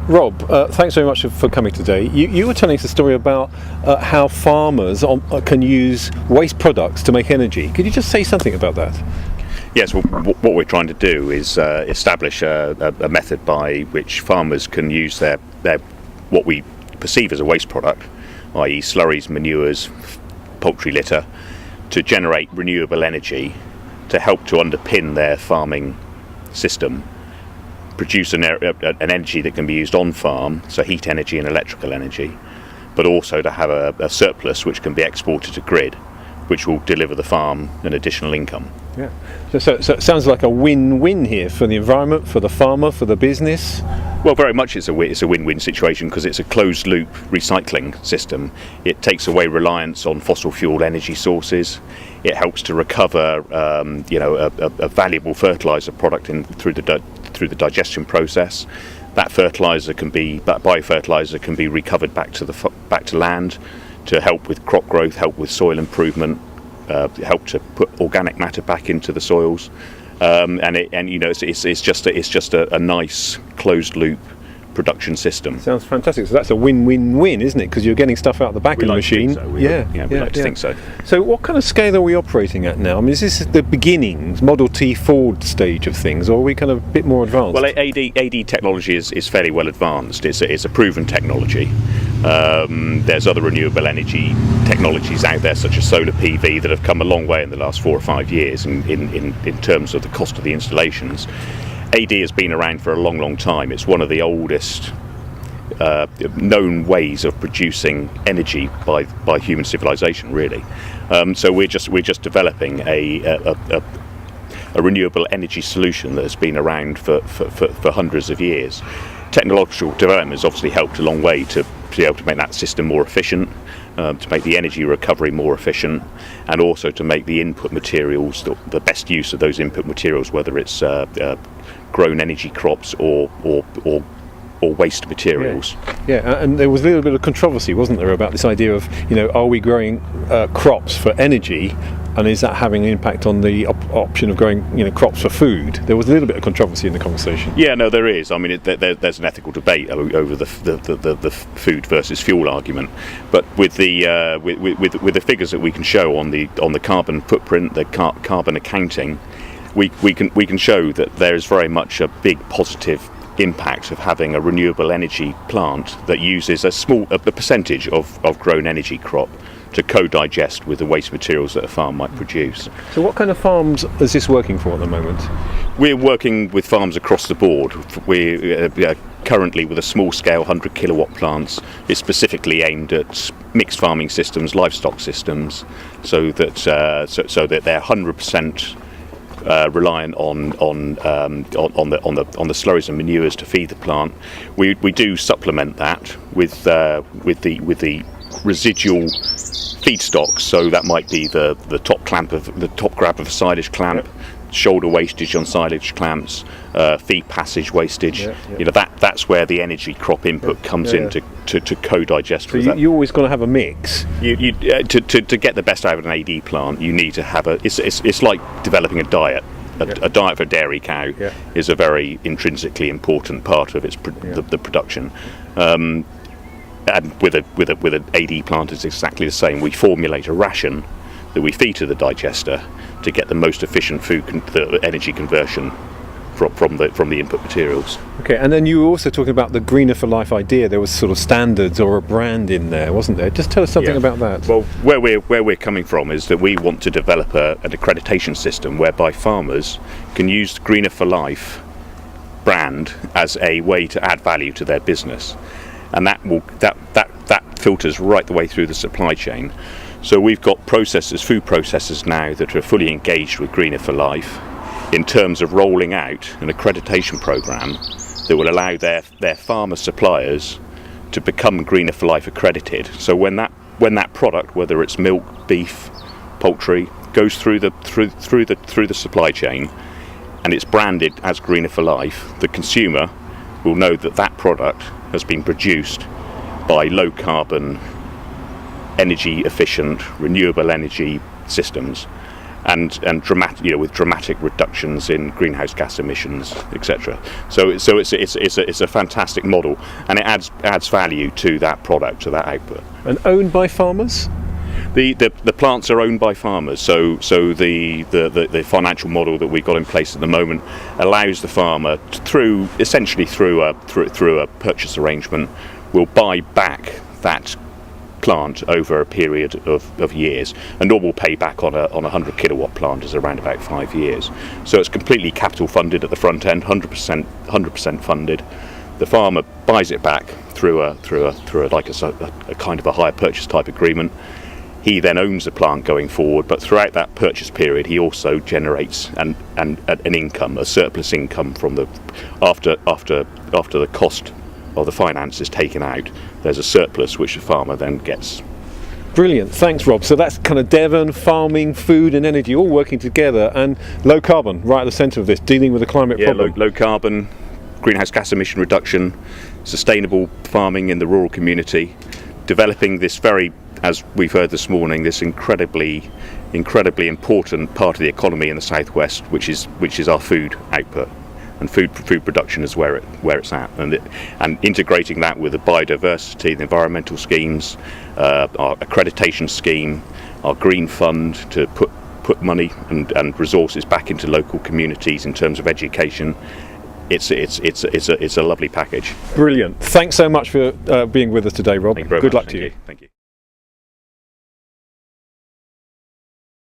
Rob, thanks very much for coming today. You were telling us a story about how farmers can use waste products to make energy. Could you just say something about that? Yes, well, what we're trying to do is establish a method by which farmers can use their what we perceive as a waste product, i.e. slurries, manures, poultry litter, to generate renewable energy to help to underpin their farming system, produce an energy that can be used on farm, so heat energy and electrical energy, but also to have a surplus which can be exported to grid, which will deliver the farm an additional income. Yeah. So it sounds like a win-win here for the environment, for the farmer, for the business. Well, very much it's a win-win situation because it's a closed-loop recycling system. It takes away reliance on fossil fuel energy sources. It helps to recover, a valuable fertilizer product through the digestion process. That biofertilizer can be recovered back to land to help with crop growth, help with soil improvement, help to put organic matter back into the soils, it's just a nice closed loop production system. Sounds fantastic. So that's a win-win-win, isn't it? Because you're getting stuff out the back of the machine. We like to think so. So what kind of scale are we operating at now? I mean, is this the beginnings, Model T Ford stage of things, or are we kind of a bit more advanced? Well, AD technology is fairly well advanced. It's a proven technology. There's other renewable energy technologies out there, such as solar PV, that have come a long way in the last 4 or 5 years in terms of the cost of the installations. AD has been around for a long time. It's one of the oldest known ways of producing energy by human civilization, really. So we're just developing a renewable energy solution that has been around for hundreds of years. Technological development has obviously helped a long way to be able to make that system more efficient, to make the energy recovery more efficient, and also to make the input materials, the best use of those input materials, whether it's grown energy crops or waste materials. Yeah, and there was a little bit of controversy, wasn't there, about this idea of, are we growing crops for energy, and is that having an impact on the option of growing, crops for food? There was a little bit of controversy in the conversation. Yeah, no, there is. I mean, there's an ethical debate over the food versus fuel argument. But with the figures that we can show on the carbon footprint, the carbon accounting, we can show that there is very much a big positive impact of having a renewable energy plant that uses a percentage of grown energy crop to co-digest with the waste materials that a farm might produce. So what kind of farms is this working for at the moment? We're working with farms across the board. We're currently with a small-scale 100 kilowatt plants. It's specifically aimed at mixed farming systems, livestock systems, so that they're 100% reliant on the slurries and manures to feed the plant. We do supplement that with the residual feedstocks, so that might be the top grab of a silage clamp, shoulder wastage on silage clamps, feed passage wastage. That's where the energy crop input comes in to co-digest with that. You always got to have a mix. To get the best out of an AD plant, you need to have it's like developing a diet. A diet for a dairy cow is a very intrinsically important part of the production. And with an AD plant, it's exactly the same. We formulate a ration that we feed to the digester to get the most efficient the energy conversion from the input materials. Okay, and then you were also talking about the Greener for Life idea. There was sort of standards or a brand in there, wasn't there? Just tell us something about that. Well, where we're coming from is that we want to develop an accreditation system whereby farmers can use the Greener for Life brand as a way to add value to their business. And that filters right the way through the supply chain. So we've got food processors now that are fully engaged with Greener for Life in terms of rolling out an accreditation program that will allow their farmer suppliers to become Greener for Life accredited. So when that product, whether it's milk, beef, poultry, goes through the supply chain and it's branded as Greener for Life, the consumer will know that product has been produced by low carbon, energy efficient, renewable energy systems, and dramatic, with dramatic reductions in greenhouse gas emissions, etc. So it's a fantastic model, and it adds value to that product, to that output. And owned by farmers? The plants are owned by farmers, so the financial model that we've got in place at the moment allows the farmer through a purchase arrangement will buy back that plant over a period of years. A normal payback on a 100 kilowatt plant is around about 5 years. So it's completely capital funded at the front end, 100% funded. The farmer buys it back through a kind of a hire purchase type agreement. He then owns the plant going forward, but throughout that purchase period, he also generates an income, a surplus income from after the cost of the finance is taken out. There's a surplus which the farmer then gets. Brilliant, thanks Rob. So that's kind of Devon, farming, food and energy all working together, and low carbon right at the centre of this, dealing with the climate problem. Low carbon, greenhouse gas emission reduction, sustainable farming in the rural community, developing this very, as we've heard this morning, this incredibly important part of the economy in the southwest, which is our food output, and food production is where it's at, and integrating that with the biodiversity, the environmental schemes, our accreditation scheme, our green fund to put money and resources back into local communities in terms of education. It's a lovely package. Brilliant. Thanks so much for being with us today, Rob. Thank you very Good much. luck to you. Thank you.